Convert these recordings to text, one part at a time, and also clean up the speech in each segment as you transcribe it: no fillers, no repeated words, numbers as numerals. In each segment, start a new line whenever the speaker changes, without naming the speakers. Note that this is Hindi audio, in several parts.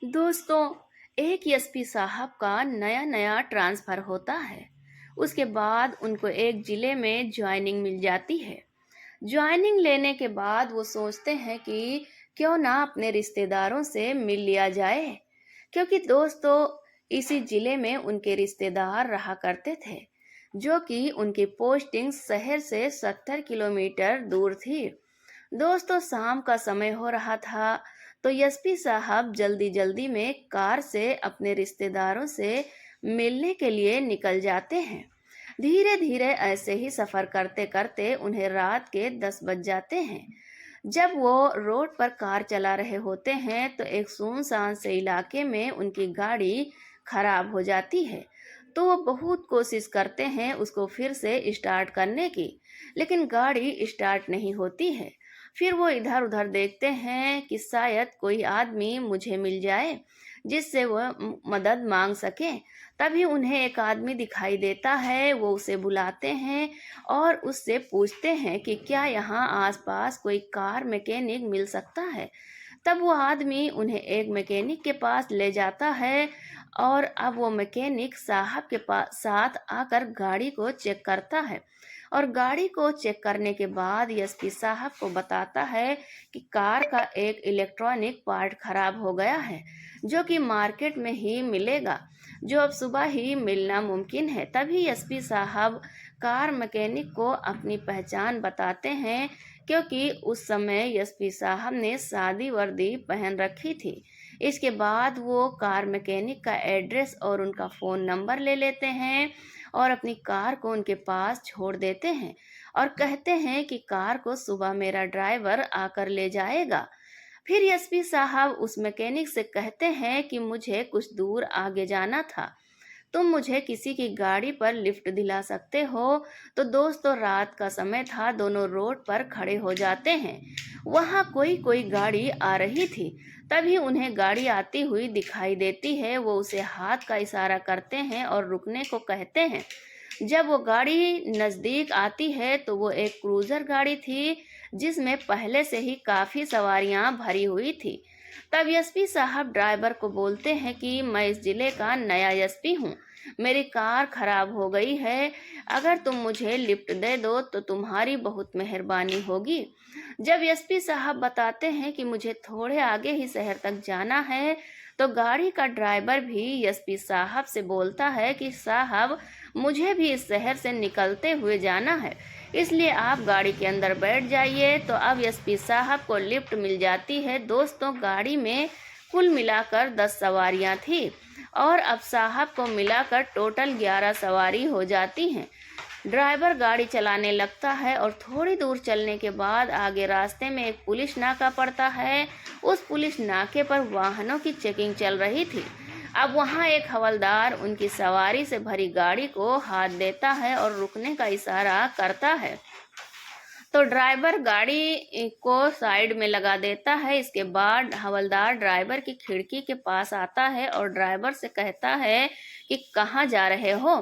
दोस्तों, एक एसपी साहब का नया नया ट्रांसफर होता है। उसके बाद उनको एक जिले में ज्वाइनिंग मिल जाती है। ज्वाइनिंग लेने के बाद वो सोचते हैं कि क्यों ना अपने रिश्तेदारों से मिल लिया जाए, क्योंकि दोस्तों इसी जिले में उनके रिश्तेदार रहा करते थे, जो कि उनकी पोस्टिंग शहर से 70 किलोमीटर दूर थी। दोस्तों शाम का समय हो रहा था, तो एसपी साहब जल्दी जल्दी में कार से अपने रिश्तेदारों से मिलने के लिए निकल जाते हैं। धीरे धीरे ऐसे ही सफर करते करते उन्हें रात के 10 बज जाते हैं। जब वो रोड पर कार चला रहे होते हैं तो एक सुनसान से इलाके में उनकी गाड़ी खराब हो जाती है। तो वो बहुत कोशिश करते हैं उसको फिर से स्टार्ट करने की, लेकिन गाड़ी स्टार्ट नहीं होती है। फिर वो इधर उधर देखते हैं कि शायद कोई आदमी मुझे मिल जाए जिससे वह मदद मांग सके। तभी उन्हें एक आदमी दिखाई देता है। वो उसे बुलाते हैं और उससे पूछते हैं कि क्या यहाँ आसपास कोई कार मैकेनिक मिल सकता है। तब वो आदमी उन्हें एक मैकेनिक के पास ले जाता है और अब वो मैकेनिक साहब के पास साथ आकर गाड़ी को चेक करता है और गाड़ी को चेक करने के बाद एसपी साहब को बताता है कि कार का एक इलेक्ट्रॉनिक पार्ट खराब हो गया है, जो कि मार्केट में ही मिलेगा, जो अब सुबह ही मिलना मुमकिन है। तभी एसपी साहब कार मैकेनिक को अपनी पहचान बताते हैं, क्योंकि उस समय एसपी साहब ने सादी वर्दी पहन रखी थी। इसके बाद वो कार मैकेनिक का एड्रेस और उनका फ़ोन नंबर ले लेते हैं और अपनी कार को उनके पास छोड़ देते हैं और कहते हैं कि कार को सुबह मेरा ड्राइवर आकर ले जाएगा। फिर एसपी साहब उस मैकेनिक से कहते हैं कि मुझे कुछ दूर आगे जाना था, तुम मुझे किसी की गाड़ी पर लिफ्ट दिला सकते हो। तो दोस्तों रात का समय था, दोनों रोड पर खड़े हो जाते हैं। वहाँ कोई कोई गाड़ी आ रही थी। तभी उन्हें गाड़ी आती हुई दिखाई देती है। वो उसे हाथ का इशारा करते हैं और रुकने को कहते हैं। जब वो गाड़ी नज़दीक आती है तो वो एक क्रूज़र गाड़ी थी, जिसमें पहले से ही काफ़ी सवारियां भरी हुई थी। तब एसपी साहब ड्राइवर को बोलते हैं कि मैं इस जिले का नया एसपी हूँ, मेरी कार खराब हो गई है, अगर तुम मुझे लिफ्ट दे दो तो तुम्हारी बहुत मेहरबानी होगी। जब एसपी साहब बताते हैं कि मुझे थोड़े आगे ही शहर तक जाना है, तो गाड़ी का ड्राइवर भी एसपी साहब से बोलता है कि साहब मुझे भी इस शहर से निकलते हुए जाना है, इसलिए आप गाड़ी के अंदर बैठ जाइए। तो अब एसपी साहब को लिफ्ट मिल जाती है। दोस्तों गाड़ी में कुल मिलाकर 10 सवारियां थी और अब साहब को मिलाकर टोटल 11 सवारी हो जाती हैं। ड्राइवर गाड़ी चलाने लगता है और थोड़ी दूर चलने के बाद आगे रास्ते में एक पुलिस नाका पड़ता है। उस पुलिस नाके पर वाहनों की चेकिंग चल रही थी। अब वहां एक हवलदार उनकी सवारी से भरी गाड़ी को हाथ देता है और रुकने का इशारा करता है। तो ड्राइवर गाड़ी को साइड में लगा देता है। इसके बाद हवलदार ड्राइवर की खिड़की के पास आता है और ड्राइवर से कहता है कि कहाँ जा रहे हो।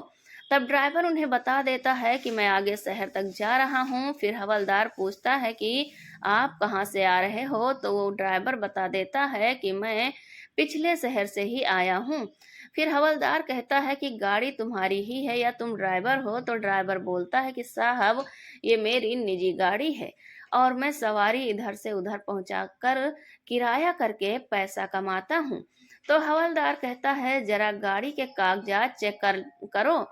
तब ड्राइवर उन्हें बता देता है कि मैं आगे शहर तक जा रहा हूँ। फिर हवलदार पूछता है कि आप कहाँ से आ रहे हो, तो वो ड्राइवर बता देता है कि मैं पिछले शहर से ही आया हूँ। फिर हवलदार कहता है कि गाड़ी तुम्हारी ही है या तुम ड्राइवर हो। तो ड्राइवर बोलता है कि साहब ये मेरी निजी गाड़ी है और मैं सवारी इधर से उधर पहुंचाकर किराया करके पैसा कमाता हूँ। तो हवलदार कहता है जरा गाड़ी के कागजात चेक करो।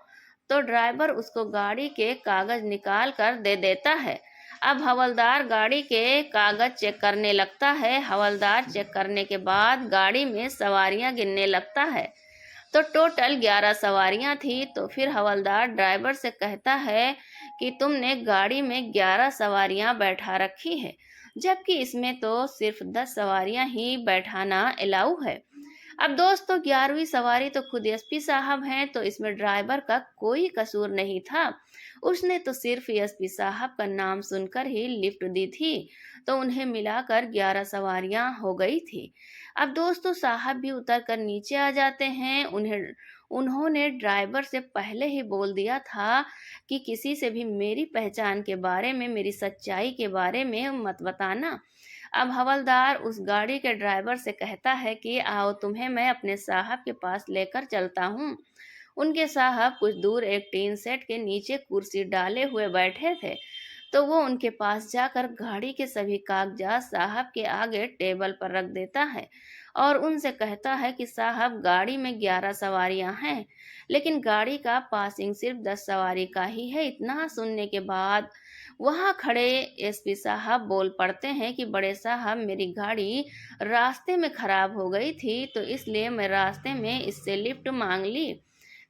तो ड्राइवर उसको गाड़ी के कागज निकाल कर दे देता है। अब हवलदार गाड़ी के कागज चेक करने लगता है। हवलदार चेक करने के बाद गाड़ी में सवारियां गिनने लगता है। तो टोटल 11 सवारियां थी। तो फिर हवलदार ड्राइवर से कहता है कि तुमने गाड़ी में 11 सवारियां बैठा रखी है, जबकि इसमें तो सिर्फ 10 सवारियां ही बैठाना अलाउ है। अब दोस्तों 11वीं सवारी तो खुद एसपी साहब हैं, तो इसमें ड्राइवर का कोई कसूर नहीं था। उसने तो सिर्फ एसपी साहब का नाम सुनकर ही लिफ्ट दी थी, तो उन्हें मिलाकर 11 सवारियां हो गई थी। अब दोस्तों साहब भी उतर कर नीचे आ जाते हैं। उन्होंने ड्राइवर से पहले ही बोल दिया था कि किसी से भी मेरी पहचान के बारे में, मेरी सच्चाई के बारे में मत बताना। अब हवलदार उस गाड़ी के ड्राइवर से कहता है कि आओ तुम्हें मैं अपने साहब के पास लेकर चलता हूँ। उनके साहब कुछ दूर एक टीन सेट के नीचे कुर्सी डाले हुए बैठे थे, तो वो उनके पास जाकर गाड़ी के सभी कागजात साहब के आगे टेबल पर रख देता है और उनसे कहता है कि साहब गाड़ी में 11 सवारियां हैं, लेकिन गाड़ी का पासिंग सिर्फ 10 सवारी का ही है। इतना सुनने के बाद वहां खड़े एसपी साहब बोल पड़ते हैं कि बड़े साहब मेरी गाड़ी रास्ते में खराब हो गई थी, तो इसलिए मैं रास्ते में इससे लिफ्ट मांग ली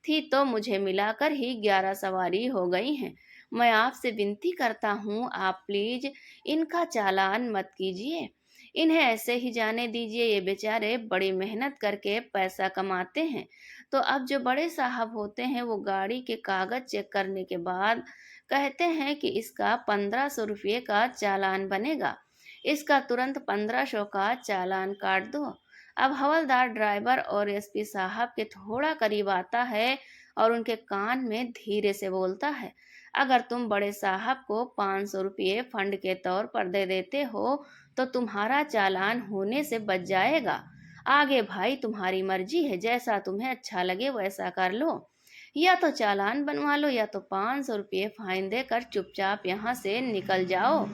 थी, तो मुझे मिलाकर ही 11 सवारी हो गई हैं। मैं आपसे विनती करता हूँ, आप प्लीज इनका चालान मत कीजिए, इन्हें ऐसे ही जाने दीजिए, ये बेचारे बड़ी मेहनत करके पैसा कमाते हैं। तो अब जो बड़े साहब होते हैं वो गाड़ी के कागज चेक करने के बाद कहते हैं कि इसका 1500 रुपये का चालान बनेगा, इसका तुरंत 1500 का चालान काट दो। अब हवलदार ड्राइवर और एसपी साहब के थोड़ा करीब आता है और उनके कान में धीरे से बोलता है, अगर तुम बड़े साहब को 500 रुपये फंड के तौर पर दे देते हो तो तुम्हारा चालान होने से बच जाएगा। आगे भाई तुम्हारी मर्जी है, जैसा तुम्हें अच्छा लगे वैसा कर लो, या तो चालान बनवा लो या तो 500 रुपये फाइन देकर चुपचाप यहाँ से निकल जाओ।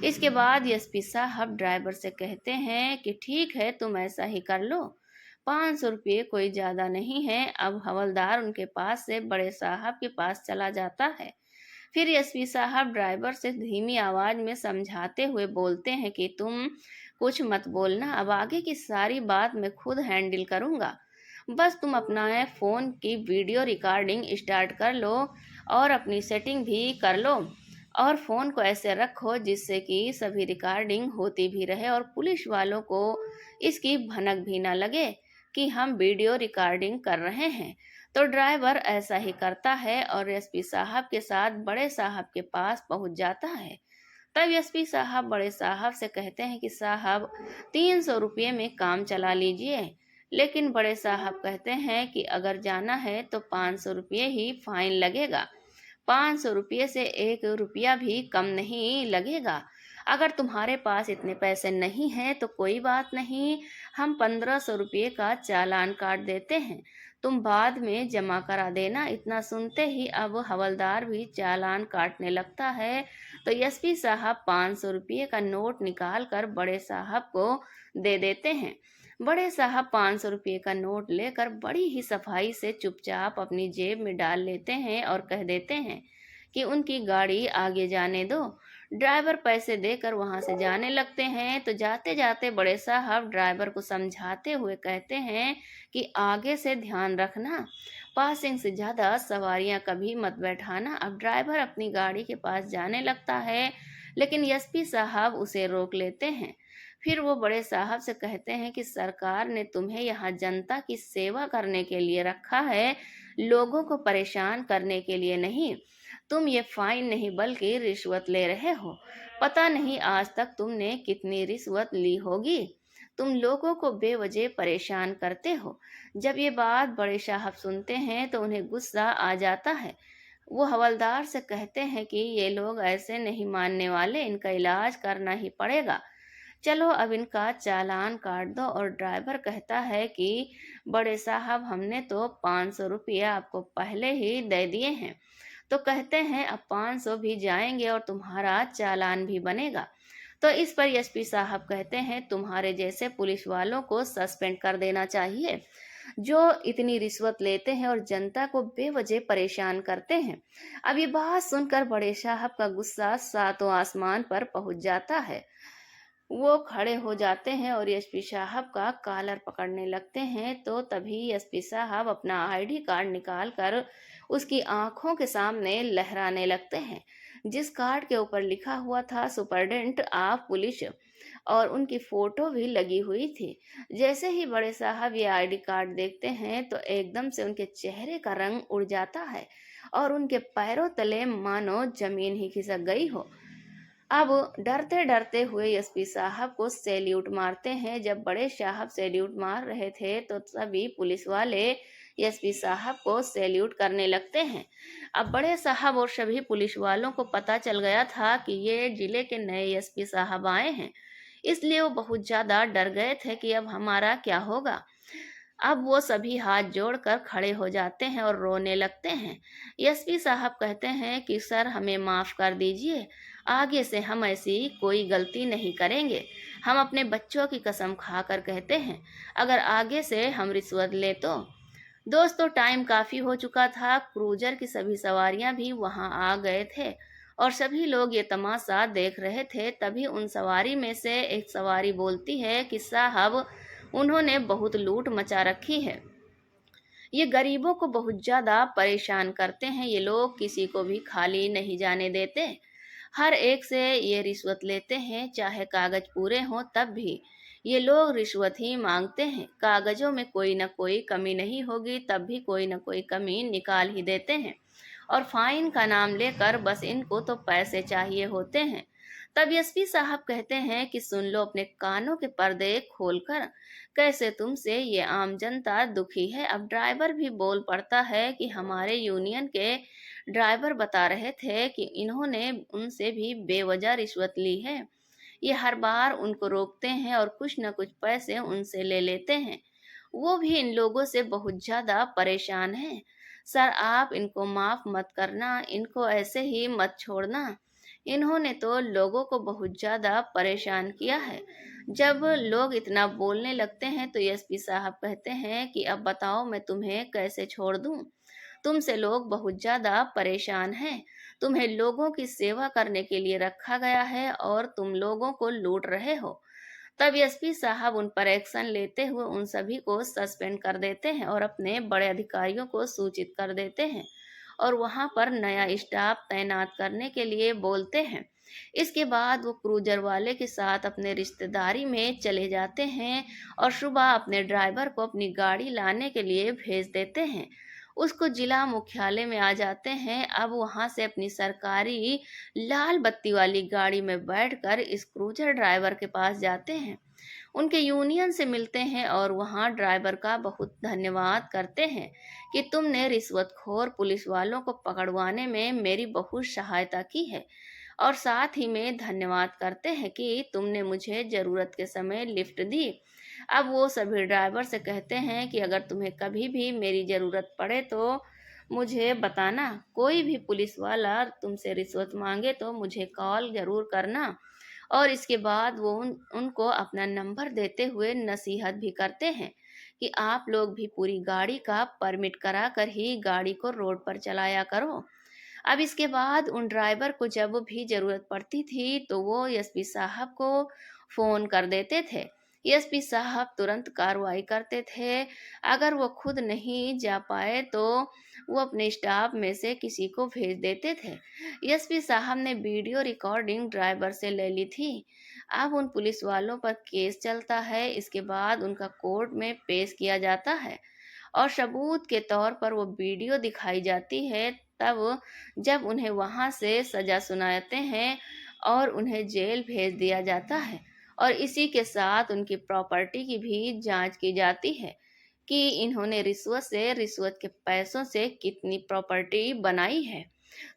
इसके बाद एसपी साहब ड्राइवर से कहते हैं कि ठीक है तुम ऐसा ही कर लो, 500 रुपये कोई ज़्यादा नहीं है। अब हवलदार उनके पास से बड़े साहब के पास चला जाता है। फिर एसपी साहब ड्राइवर से धीमी आवाज में समझाते हुए बोलते हैं कि तुम कुछ मत बोलना, अब आगे की सारी बात मैं खुद हैंडल करूंगा, बस तुम अपना फ़ोन की वीडियो रिकॉर्डिंग स्टार्ट कर लो और अपनी सेटिंग भी कर लो और फ़ोन को ऐसे रखो जिससे कि सभी रिकॉर्डिंग होती भी रहे और पुलिस वालों को इसकी भनक भी ना लगे कि हम वीडियो रिकॉर्डिंग कर रहे हैं। तो ड्राइवर ऐसा ही करता है और एसपी साहब के साथ बड़े साहब के पास पहुंच जाता है। तब एसपी साहब बड़े साहब से कहते हैं कि साहब 300 रुपये में काम चला लीजिए, लेकिन बड़े साहब कहते हैं कि अगर जाना है तो 500 रुपये ही फाइन लगेगा, 500 रुपये से 1 रुपया भी कम नहीं लगेगा। अगर तुम्हारे पास इतने पैसे नहीं हैं तो कोई बात नहीं, हम 1500 रुपये का चालान काट देते हैं, तुम बाद में जमा करा देना। इतना सुनते ही अब हवलदार भी चालान काटने लगता है, तो एसपी साहब 500 रुपये का नोट निकाल कर बड़े साहब को दे देते हैं। बड़े साहब 500 रुपये का नोट लेकर बड़ी ही सफाई से चुपचाप अपनी जेब में डाल लेते हैं और कह देते हैं कि उनकी गाड़ी आगे जाने दो। ड्राइवर पैसे देकर वहां से जाने लगते हैं, तो जाते जाते बड़े साहब ड्राइवर को समझाते हुए कहते हैं कि आगे से ध्यान रखना, पासिंग से ज़्यादा सवारियां कभी मत बैठाना। अब ड्राइवर अपनी गाड़ी के पास जाने लगता है, लेकिन एसपी साहब उसे रोक लेते हैं। फिर वो बड़े साहब से कहते हैं कि सरकार ने तुम्हें यहाँ जनता की सेवा करने के लिए रखा है, लोगों को परेशान करने के लिए नहीं। तुम ये फाइन नहीं बल्कि रिश्वत ले रहे हो, पता नहीं आज तक तुमने कितनी रिश्वत ली होगी, तुम लोगों को बेवजह परेशान करते हो। जब ये बात बड़े साहब सुनते हैं तो उन्हें गुस्सा आ जाता है। वो हवलदार से कहते हैं कि ये लोग ऐसे नहीं मानने वाले, इनका इलाज करना ही पड़ेगा, चलो अब इनका चालान काट दो। और ड्राइवर कहता है कि बड़े साहब हमने तो 500 रुपये आपको पहले ही दे दिए हैं, तो कहते हैं अब 500 भी जाएंगे और तुम्हारा चालान भी बनेगा। तो इस पर एसपी साहब कहते हैं तुम्हारे जैसे पुलिस वालों को सस्पेंड कर देना चाहिए, जो इतनी रिश्वत लेते हैं और जनता को बेवजह परेशान करते हैं। अब ये बात सुनकर बड़े साहब का गुस्सा सातों आसमान पर पहुंच जाता है। वो खड़े हो जाते हैं और एसपी साहब का कॉलर पकड़ने लगते हैं, तो तभी एसपी साहब अपना आईडी कार्ड निकाल कर उसकी आंखों के सामने लहराने लगते हैं, जिस कार्ड के ऊपर लिखा हुआ था सुपरडेंट ऑफ पुलिस और उनकी फोटो भी लगी हुई थी। जैसे ही बड़े साहब ये आईडी कार्ड देखते हैं तो एकदम से उनके चेहरे का रंग उड़ जाता है और उनके पैरों तले मानो जमीन ही खिसक गई हो। अब डरते डरते हुए एसपी साहब को सैल्यूट मारते हैं। जब बड़े साहब सैल्यूट मार रहे थे तो सभी पुलिस वाले एसपी साहब को सैल्यूट करने लगते हैं। अब बड़े साहब और सभी पुलिस वालों को पता चल गया था कि ये जिले के नए एसपी साहब आए हैं, इसलिए वो बहुत ज़्यादा डर गए थे कि अब हमारा क्या होगा। अब वो सभी हाथ जोड़कर खड़े हो जाते हैं और रोने लगते हैं। एसपी साहब कहते हैं कि सर, हमें माफ़ कर दीजिए, आगे से हम ऐसी कोई गलती नहीं करेंगे। हम अपने बच्चों की कसम खाकर कहते हैं, अगर आगे से हम रिश्वत ले तो। दोस्तों, टाइम काफ़ी हो चुका था, क्रूजर की सभी सवारियां भी वहां आ गए थे और सभी लोग ये तमाशा देख रहे थे। तभी उन सवारी में से एक सवारी बोलती है कि साहब, उन्होंने बहुत लूट मचा रखी है। ये गरीबों को बहुत ज़्यादा परेशान करते हैं, ये लोग किसी को भी खाली नहीं जाने देते। हर एक से ये रिश्वत लेते हैं, चाहे कागज पूरे हों तब भी ये लोग रिश्वत ही मांगते हैं। कागजों में कोई ना कोई कमी नहीं होगी तब भी कोई ना कोई कमी निकाल ही देते हैं। और फाइन का नाम लेकर बस इनको तो पैसे चाहिए होते हैं। तब एसपी साहब कहते हैं कि सुन लो अपने कानों के पर्दे खोलकर, कैसे तुमसे ये आम जनता दुखी है। अब ड्राइवर भी बोल पड़ता है कि हमारे यूनियन के ड्राइवर बता रहे थे कि इन्होंने उनसे भी बेवजह रिश्वत ली है। ये हर बार उनको रोकते हैं और कुछ न कुछ पैसे उनसे ले लेते हैं। वो भी इन लोगों से बहुत ज़्यादा परेशान हैं। सर, आप इनको माफ़ मत करना, इनको ऐसे ही मत छोड़ना। इन्होंने तो लोगों को बहुत ज़्यादा परेशान किया है। जब लोग इतना बोलने लगते हैं तो एसपी साहब कहते हैं कि अब बताओ मैं तुम्हें कैसे छोड़ दूं। तुमसे लोग बहुत ज़्यादा परेशान हैं। तुम्हें लोगों की सेवा करने के लिए रखा गया है और तुम लोगों को लूट रहे हो। तब एसपी साहब उन पर एक्शन लेते हुए उन सभी को सस्पेंड कर देते हैं और अपने बड़े अधिकारियों को सूचित कर देते हैं और वहां पर नया स्टाफ तैनात करने के लिए बोलते हैं। इसके बाद वो क्रूजर वाले के साथ अपने रिश्तेदारी में चले जाते हैं और सुबह अपने ड्राइवर को अपनी गाड़ी लाने के लिए भेज देते हैं। उसको जिला मुख्यालय में आ जाते हैं। अब वहां से अपनी सरकारी लाल बत्ती वाली गाड़ी में बैठकर इस क्रूजर ड्राइवर के पास जाते हैं, उनके यूनियन से मिलते हैं और वहां ड्राइवर का बहुत धन्यवाद करते हैं कि तुमने रिश्वतखोर पुलिस वालों को पकड़वाने में मेरी बहुत सहायता की है। और साथ ही में धन्यवाद करते हैं कि तुमने मुझे ज़रूरत के समय लिफ्ट दी। अब वो सभी ड्राइवर से कहते हैं कि अगर तुम्हें कभी भी मेरी ज़रूरत पड़े तो मुझे बताना। कोई भी पुलिस वाला तुमसे रिश्वत मांगे तो मुझे कॉल ज़रूर करना। और इसके बाद वो उनको अपना नंबर देते हुए नसीहत भी करते हैं कि आप लोग भी पूरी गाड़ी का परमिट करा कर ही गाड़ी को रोड पर चलाया करो। अब इसके बाद उन ड्राइवर को जब भी ज़रूरत पड़ती थी तो वो एसपी साहब को फ़ोन कर देते थे। एसपी साहब तुरंत कार्रवाई करते थे। अगर वो खुद नहीं जा पाए तो वो अपने स्टाफ में से किसी को भेज देते थे। एसपी साहब ने वीडियो रिकॉर्डिंग ड्राइवर से ले ली थी। अब उन पुलिस वालों पर केस चलता है। इसके बाद उनका कोर्ट में पेश किया जाता है और सबूत के तौर पर वो वीडियो दिखाई जाती है। तब जब उन्हें वहां से सजा सुनाते हैं और उन्हें जेल भेज दिया जाता है और इसी के साथ उनकी प्रॉपर्टी की भी जांच की जाती है कि इन्होंने रिश्वत के पैसों से कितनी प्रॉपर्टी बनाई है।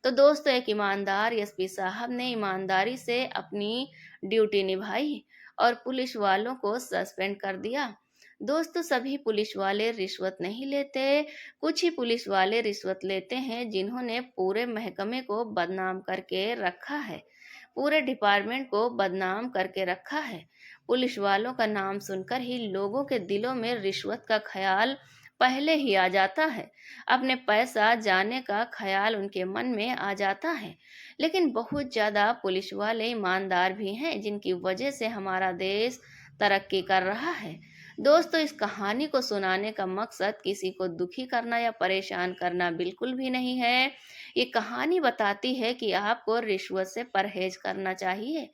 तो दोस्तों, एक ईमानदार एसपी साहब ने ईमानदारी से अपनी ड्यूटी निभाई और पुलिस वालों को सस्पेंड कर दिया। दोस्तों, सभी पुलिस वाले रिश्वत नहीं लेते। कुछ ही पुलिस वाले रिश्वत लेते हैं जिन्होंने पूरे महकमे को बदनाम करके रखा है, पूरे डिपार्टमेंट को बदनाम करके रखा है। पुलिस वालों का नाम सुनकर ही लोगों के दिलों में रिश्वत का ख्याल पहले ही आ जाता है। अपने पैसा जाने का ख्याल उनके मन में आ जाता है। लेकिन बहुत ज़्यादा पुलिस वाले ईमानदार भी हैं जिनकी वजह से हमारा देश तरक्की कर रहा है। दोस्तों, इस कहानी को सुनाने का मकसद किसी को दुखी करना या परेशान करना बिल्कुल भी नहीं है। ये कहानी बताती है कि आपको रिश्वत से परहेज करना चाहिए,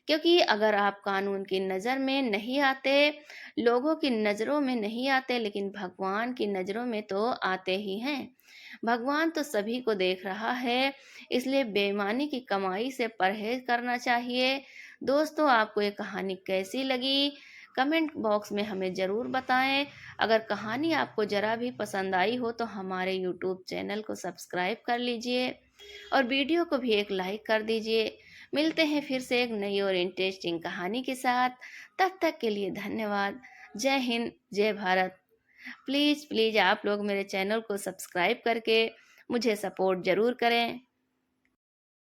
क्योंकि अगर आप कानून की नज़र में नहीं आते, लोगों की नज़रों में नहीं आते, लेकिन भगवान की नज़रों में तो आते ही हैं। भगवान तो सभी को देख रहा है, इसलिए बेईमानी की कमाई से परहेज करना चाहिए। दोस्तों, आपको ये कहानी कैसी लगी, कमेंट बॉक्स में हमें ज़रूर बताएं। अगर कहानी आपको ज़रा भी पसंद आई हो तो हमारे यूट्यूब चैनल को सब्सक्राइब कर लीजिए और वीडियो को भी एक लाइक कर दीजिए। मिलते हैं फिर से एक नई और इंटरेस्टिंग कहानी के साथ। तब तक के लिए धन्यवाद। जय हिंद, जय भारत। प्लीज़ प्लीज़ आप लोग मेरे चैनल को सब्सक्राइब करके मुझे सपोर्ट ज़रूर करें।